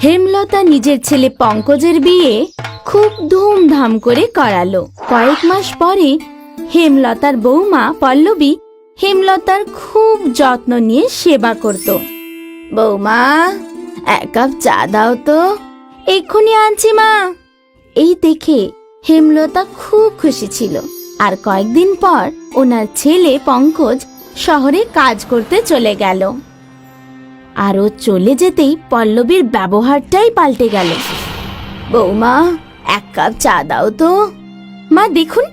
হেমলতা নিজের ছেলে পঙ্কজের বিয়ে খুব ধুমধাম করে করালো। কয়েক মাস পরে হেমলতার বৌমা পল্লবী হেমলতার খুব যত্ন নিয়ে সেবা করত। বৌমা, এক কাপ চা দাও তো। এক্ষুনি আনছি মা। এই দেখে হেমলতা খুব খুশি ছিল। আর কয়েকদিন পর ওনার ছেলে পঙ্কজ শহরে কাজ করতে চলে গেল। আর ও চলে যেতেই পল্লবীর ব্যবহারটাই পাল্টে গেল। বৌমা, এক কাপ চা দাও তো। মা দেখুন,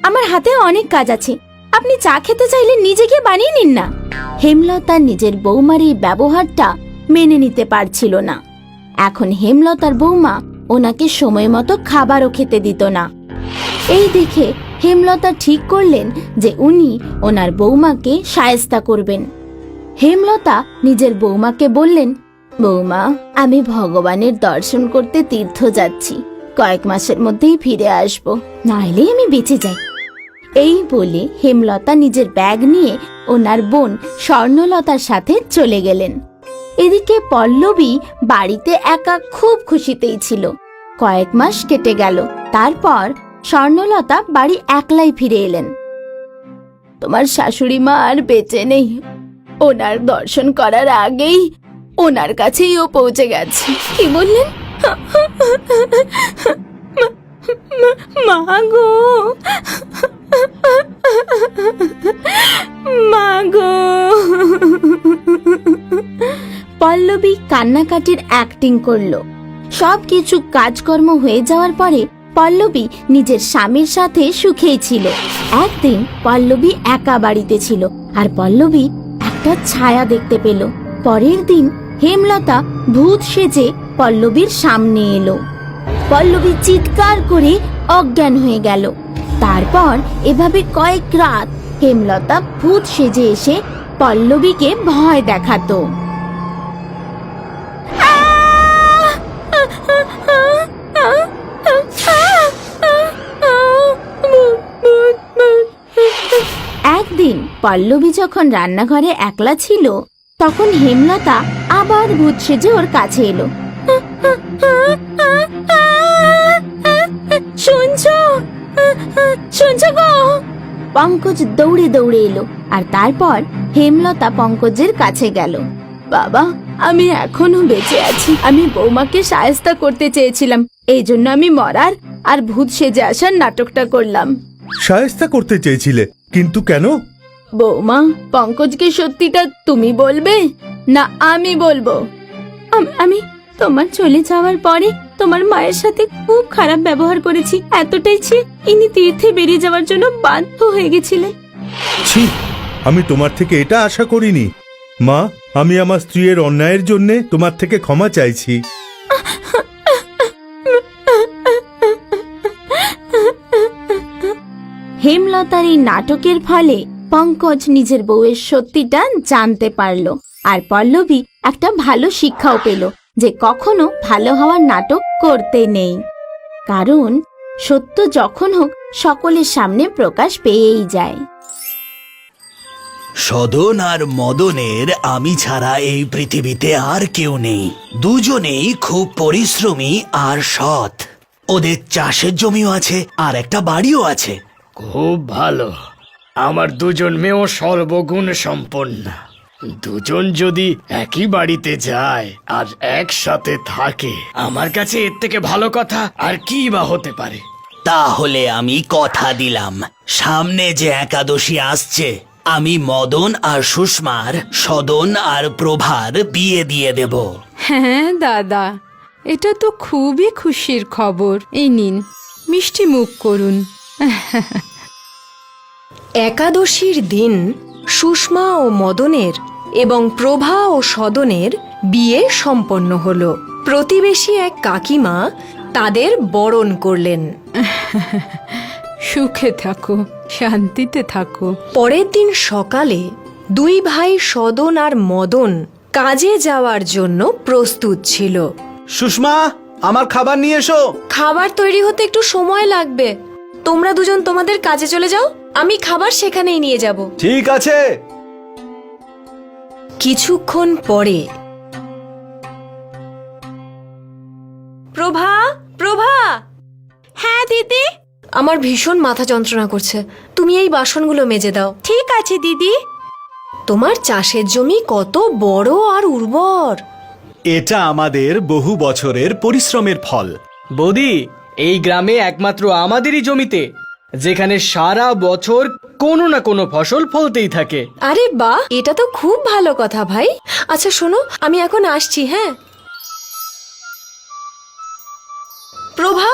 আমার হাতে অনেক কাজ আছে, আপনি চা খেতে চাইলে নিজে গিয়ে বানিয়ে নিন না। হেমলতা নিজের বৌমার এই ব্যবহারটা মেনে নিতে পারছিল না। এখন হেমলতার বৌমা ওনাকে সময় মতো খাবারও খেতে দিত না। এই দেখে হেমলতা ঠিক করলেন যে উনি ওনার বৌমাকে শায়েস্তা করবেন। হেমলতা নিজের বৌমাকে বললেন, বৌমা, আমি ভগবানের দর্শন করতে তীর্থ যাচ্ছি, কয়েক মাসের মধ্যেই ফিরে আসব, নাইলে আমি বেঁচে যাই। এই বলে হেমলতা নিজের ব্যাগ নিয়ে ওনার বোন স্বর্ণলতার সাথে চলে গেলেন। এদিকে পল্লবী বাড়িতে একা খুব খুশিতেই ছিল। কয়েক মাস কেটে গেল। তারপর স্বর্ণলতা বাড়ি একলাই ফিরে এলেন। তোমার শাশুড়ি মা আর বেঁচে নেই, ওনার দর্শন করার আগেই ওনার কাছেই ও পৌঁছে গেছে। কি বললেন? মা গো, মা গো। পল্লবী কান্নাকাটির অ্যাক্টিং করলো। সবকিছু কাজকর্ম হয়ে যাওয়ার পরে পল্লবী নিজের স্বামীর সাথে সুখেই ছিল। একদিন পল্লবী একা বাড়িতে ছিল, আর পল্লবী একটা ছায়া দেখতে পেল। পরের দিন হেমলতা ভূত সেজে পল্লবীর সামনে এলো। পল্লবী চিৎকার করে অজ্ঞান হয়ে গেল। তারপর এভাবে কয়েক রাত হেমলতা ভূত সেজে এসে পল্লবীকে ভয় দেখাতো। একদিন পল্লবী যখন রান্নাঘরে একলা ছিল, তখন হেমলতা আবার ভূত সেজে ওর কাছে এলো। শুনছো? শুনছো গো? পঙ্কজ দৌড়ে দৌড়ে এলো, আর তারপর হেমলতা পঙ্কজের কাছে গেল। বাবা, আমি এখনো বেঁচে আছি। আমি বৌমাকে শায়েস্তা করতে চেয়েছিলাম, এই জন্য আমি মরার আর ভূত সেজে আসার নাটকটা করলাম। শায়েস্তা করতে চেয়েছিলে, কিন্তু কেন? বৌমা, পঙ্কজকে সত্যিটা তুমি বলবে না আমি বলবো? আমি তোমার চলে যাওয়ার পরে তোমার মায়ের সাথে খুব খারাপ ব্যবহার করেছি, এতটাই যে ইনি তীর্থে বেরিয়ে যাওয়ার জন্য বাধ্য হয়ে গেছিলেন। ছি, আমি তোমার থেকে এটা আশা করিনি। মা, আমি আমার স্ত্রীর অন্যায়ের জন্য তোমার থেকে ক্ষমা চাইছি। হেমলতার এই নাটকের ফলে পঙ্কজ নিজের বউয়ের সত্যিটা জানতে পারল, আর পল্লবী একটা ভালো শিক্ষাও পেল যে কখনো ভালো হওয়ার নাটক করতে নেই, কারণ সত্য যখন হোক সকলের সামনে প্রকাশ পেয়েই যায়। সদন আর মদনের আমি ছাড়া এই পৃথিবীতে আর কেউ নেই। দুজনেই খুব পরিশ্রমী আর সৎ। ওদের চাষের জমিও আছে আর একটা বাড়িও আছে। খুব ভালো। আমার দুজন মেয়েও সর্বগুণ সম্পন্ন। দুজন যদি একই বাড়িতে যায় আর একসাথে থাকে, আমার কাছে এর থেকে ভালো কথা আর কি বা হতে পারে। তাহলে আমি কথা দিলাম, সামনে যে একাদশী আসছে আমি মদন আর সুষমার, সদন আর প্রভার বিয়ে দিয়ে দেব। হ্যাঁ দাদা, এটা তো খুবই খুশির খবর। এই নিন, মিষ্টি মুখ করুন। একাদশীর দিন সুষমা ও মদনের এবং প্রভা ও সদনের বিয়ে সম্পন্ন হলো। প্রতিবেশী এক কাকিমা তাদের বরণ করলেন। সুখে থাকো, শান্তিতে থাকো। পরের দিন সকালে দুই ভাই সদন আর মদন কাজে যাওয়ার জন্য প্রস্তুত ছিল। সুষমা, আমার খাবার নিয়ে এসো। খাবার তৈরি হতে একটু সময় লাগবে, তোমরা দুজন তোমাদের কাজে চলে যাও, আমি খাবার সেখানেই নিয়ে যাব। ঠিক আছে। কিছুক্ষণ পরে প্রভা, প্রভা! হ্যাঁ দিদি। আমার ভীষণ মাথা যন্ত্রণা করছে, তুমি এই বাসনগুলো মেজে দাও। ঠিক আছে দিদি। তোমার চাষের জমি কত বড় আর উর্বর। এটা আমাদের বহু বছরের পরিশ্রমের ফল। বৌদি, এই গ্রামে একমাত্র আমাদেরই জমিতে যেখানে সারা বছর কোনো না কোনো ফসল ফলতেই থাকে। আরে বাহ, এটা তো খুব ভালো কথা ভাই। আচ্ছা শোনো, আমি এখন আসছি। হ্যাঁ প্রভা,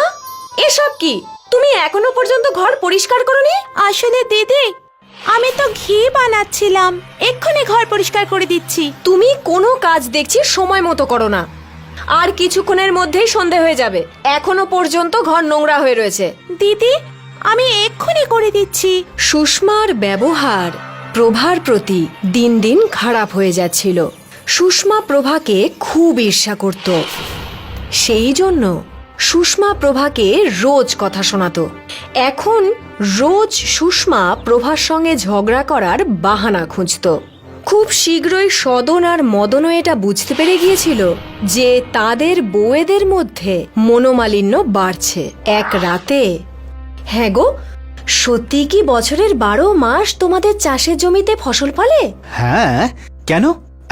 এসব কি? তুমি এখনো পর্যন্ত ঘর পরিষ্কার করোনি? আসলে দিদি, আমি তো ঘি বানাচ্ছিলাম, এক্ষুনি ঘর পরিষ্কার করে দিচ্ছি। তুমি কোনো কাজ দেখছি সময় মতো করো না। আর কিছুক্ষণের মধ্যেই সন্ধে হয়ে যাবে, এখনো পর্যন্ত ঘর নোংরা হয়ে রয়েছে। দিদি, আমি এক্ষুনি করে দিচ্ছি। সুষমার ব্যবহার প্রভার প্রতি দিন দিন খারাপ হয়ে যাচ্ছিল। সুষমা প্রভাকে খুব ঈর্ষা করত। সেই জন্য সুষমা প্রভাকে রোজ কথা শোনাতো। এখন রোজ সুষমা প্রভার সঙ্গে ঝগড়া করার বাহানা খুঁজত। খুব শীঘ্রই সদন আর মদনও এটা বুঝতে পেরে গিয়েছিল যে তাদের বউয়েদের মধ্যে মনোমালিন্য বাড়ছে। এক রাতে, হ্যাঁ গো, সত্যি কি বছরের 12 মাস তোমাদের চাষের জমিতে ফসল ফলে? হ্যাঁ, কেন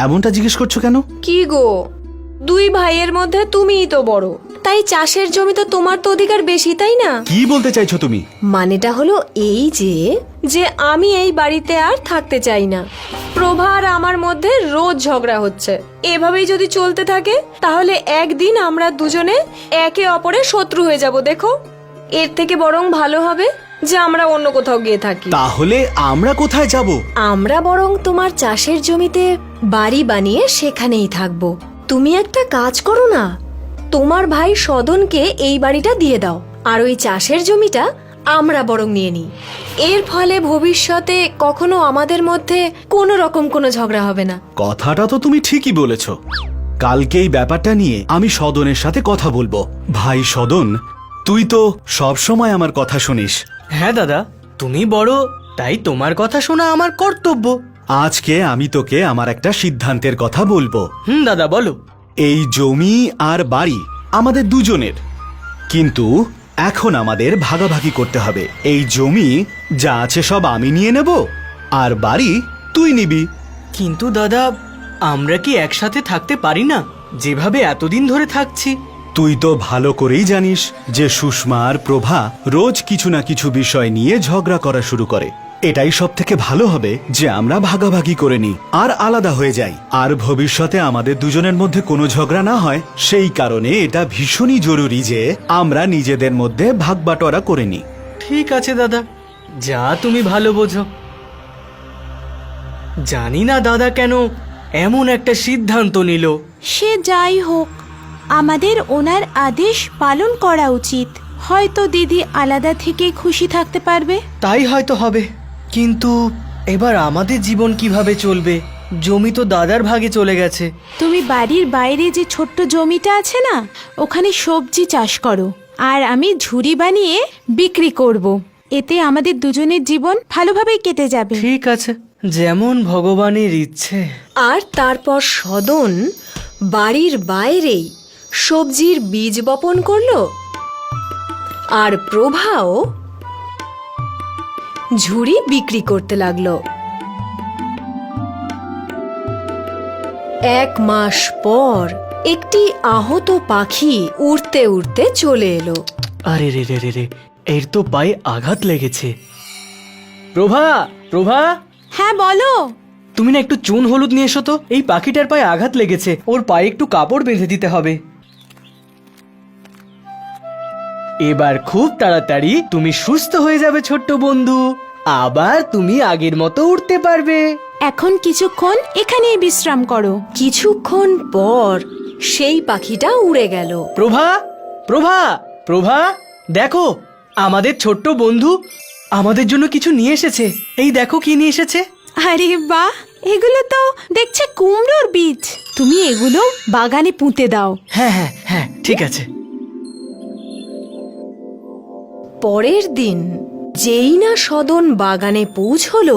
এমনটা জিজ্ঞেস করছো কেন? কি গো, দুই ভাইয়ের মধ্যে তুমিই তো বড়, তাই চাষের জমি তো তোমার তো অধিকার বেশি, তাই না? কি বলতে চাইছো তুমি? মানেটা হলো এই যে আমি এই বাড়িতে আর থাকতে চাই না। প্রভা আর আমার মধ্যে রোজ ঝগড়া হচ্ছে। এভাবেই যদি চলতে থাকে তাহলে একদিন আমরা দুজনে একে অপরের শত্রু হয়ে যাব। দেখো, এর থেকে বরং ভালো হবে যে আমরা অন্য কোথাও গিয়ে থাকি। তাহলে আমরা কোথায় যাব? আমরা বরং তোমার চাষের জমিতে বাড়ি বানিয়ে সেখানেই থাকবো। তুমি একটা কাজ করো না, তোমার ভাই সদনকে এই বাড়িটা দিয়ে দাও, আর ওই চাষের জমিটা আমরা বরং নিয়ে নিই। এর ফলে ভবিষ্যতে কখনো আমাদের মধ্যে কোনো রকম কোনো ঝগড়া হবে না। কথাটা তো তুমি ঠিকই বলেছ। কালকে এই ব্যাপারটা নিয়ে আমি সদনের সাথে কথা বলবো। ভাই সদন, তুই তো সব সময় আমার কথা শুনিস। হ্যাঁ দাদা, তুমি বড়, তাই তোমার কথা শোনা আমার কর্তব্য। আজকে আমি তোকে আমার একটা সিদ্ধান্তের কথা বলবো। দাদা বলো। এই জমি আর বাড়ি আমাদের দুজনের, কিন্তু এখন আমাদের ভাগাভাগি করতে হবে। এই জমি যা আছে সব আমি নিয়ে নেব, আর বাড়ি তুই নিবি। কিন্তু দাদা, আমরা কি একসাথে থাকতে পারি না যেভাবে এতদিন ধরে থাকছি? তুই তো ভালো করেই জানিস যে সুষমা আর প্রভা রোজ কিছু না কিছু বিষয় নিয়ে ঝগড়া করা শুরু করে। এটাই সব থেকে ভালো হবে যে আমরা ভাগাভাগি করে নিই আর আলাদা হয়ে যাই। আর ভবিষ্যতে আমাদের দুজনের মধ্যে কোনো ঝগড়া না হয়, সেই কারণে এটা ভীষণই জরুরি যে আমরা নিজেদের মধ্যে ভাগ বাটোয়ারা করে নিই। ঠিক আছে দাদা, যা তুমি ভালো বোঝো। জানি না দাদা কেন এমন একটা সিদ্ধান্ত নিল। সে যাই হোক, আমাদের ওনার আদেশ পালন করা উচিত। হয়তো দিদি আলাদা থেকে খুশি থাকতে পারবে। তাই হয়তো হবে, কিন্তু এবার আমাদের জীবন কিভাবে চলবে? জমি তো দাদার ভাগে চলে গেছে। তুমি বাড়ির বাইরে যে ছোট্ট জমিটা আছে না, ওখানে সবজি চাষ করো, আর আমি ঝুড়ি বানিয়ে বিক্রি করব। এতে আমাদের দুজনের জীবন ভালোভাবেই কেটে যাবে। ঠিক আছে, যেমন ভগবানের ইচ্ছে। আর তারপর সদন বাড়ির বাইরেই সবজির বীজ বপন করলো, আর প্রভাও ঝুড়ি বিক্রি করতে লাগলো। 1 মাস পর একটি আহত পাখি উড়তে উড়তে চলে এলো। আরে রে রে রে রে, এর তো পায়ে আঘাত লেগেছে। প্রভা, প্রভা, হ্যাঁ বলো। তুমি না একটু চুন হলুদ নিয়ে এসো তো। এই পাখিটার পায়ে আঘাত লেগেছে, ওর পায়ে একটু কাপড় বেঁধে দিতে হবে। এবার খুব তাড়াতাড়ি তুমি সুস্থ হয়ে যাবে ছোট্ট বন্ধু, আবার তুমি আগের মতো উঠতে পারবে। এখন কিছুক্ষণ এখানেই বিশ্রাম করো। কিছুক্ষণ পর সেই পাখিটা উড়ে গেল। প্রভা, প্রভা, প্রভা, দেখো আমাদের ছোট্ট বন্ধু আমাদের জন্য কিছু নিয়ে এসেছে। এই দেখো কি নিয়ে এসেছে। আরে বাহ, এগুলো তো দেখছে কুমড়োর বীজ। তুমি এগুলো বাগানে পুঁতে দাও। হ্যাঁ হ্যাঁ হ্যাঁ, ঠিক আছে। পরের দিন যেই না সদন বাগানে পৌঁছলো,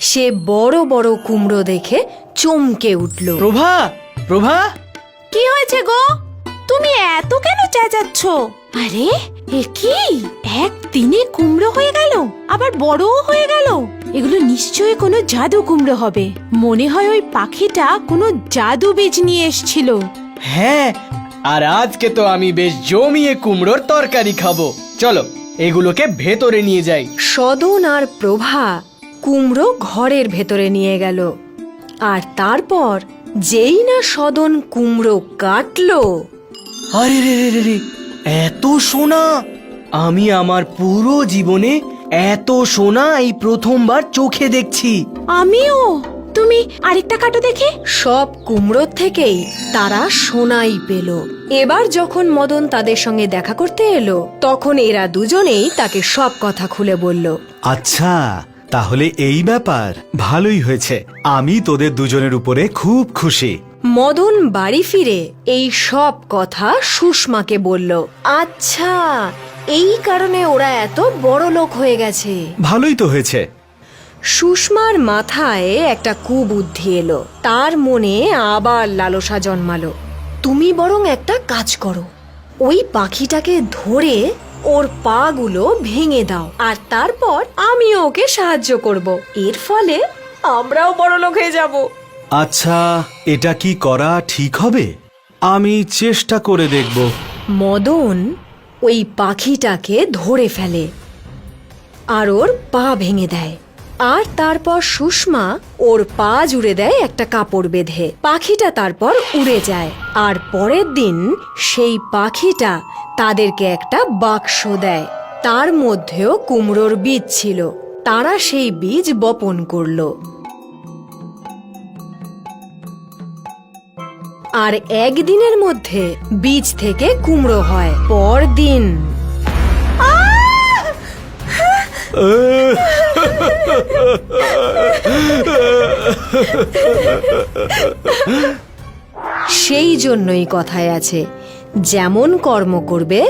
সে বড় বড় কুমড়ো দেখে চমকে উঠল। প্রভা, প্রভা, কি হয়েছে গো? তুমি এত কেন চেঁচাচ্ছ? আরে এ কি, একদিনে কুমড়ো হয়ে গেল, আবার বড়ও হয়ে গেল। এগুলো নিশ্চয়ই কোনো জাদু কুমড়ো হবে। মনে হয় ওই পাখিটা কোনো জাদু বীজ নিয়ে এসেছিল। হ্যাঁ, আর আজকে তো আমি বেশ জমিয়ে কুমড়োর তরকারি খাবো। চলো এগুলোকে ভেতরে নিয়ে যাই। সদন আর প্রভা কুমড়ো ঘরের ভেতরে নিয়ে গেল। আর তারপর যেই না সদন কুমড়ো কাটলো, আরে রে রে রে রে, এত সোনা! আমি আমার পুরো জীবনে এত সোনা এই প্রথমবার চোখে দেখছি। আমিও। তুমি আরেকটা কাটো দেখে। সব কুমড়োর থেকেই তারা সোনাই পেল। এবার যখন মদন তাদের সঙ্গে দেখা করতে এলো, তখন এরা দুজনেই তাকে সব কথা খুলে বলল। আচ্ছা, তাহলে এই ব্যাপার। ভালোই হয়েছে, আমি তোদের দুজনের উপরে খুব খুশি। মদন বাড়ি ফিরে এই সব কথা সুষমাকে বলল। আচ্ছা, এই কারণে ওরা এত বড় লোক হয়ে গেছে। ভালোই তো হয়েছে। সুষমার মাথায় একটা কুবুদ্ধি এলো। তার মনে আবার লালসা জন্মালো। তুমি বরং একটা কাজ করো, ওই পাখিটাকে ধরে ওর পাগুলো ভেঙে দাও, আর তারপর আমি ওকে সাহায্য করব। এর ফলে আমরাও বড় লোক হয়ে যাব। আচ্ছা, এটা কি করা ঠিক হবে? আমি চেষ্টা করে দেখব। মদন ওই পাখিটাকে ধরে ফেলে আর ওর পা ভেঙে দেয়। আর তারপর সুষমা ওর পা জুড়ে দেয় একটা কাপড় বেঁধে। পাখিটা তারপর উড়ে যায়। আর পরের দিন সেই পাখিটা তাদেরকে একটা বাক্স দেয়। তার মধ্যেও কুমড়োর বীজ ছিল। তারা সেই বীজ বপন করলো। আর একদিনের মধ্যে বীজ থেকে কুমড়ো হয়। পরদিন সেই জন্যই কথায় আছে, যেমন কর্ম করবে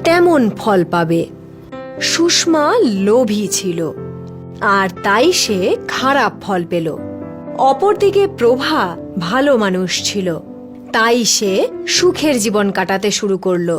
তেমন ফল পাবে। সুষমা লোভী ছিল, আর তাই সে খারাপ ফল পেল। অপরদিকে প্রভা ভালো মানুষ ছিল, তাই সে সুখের জীবন কাটাতে শুরু করলো।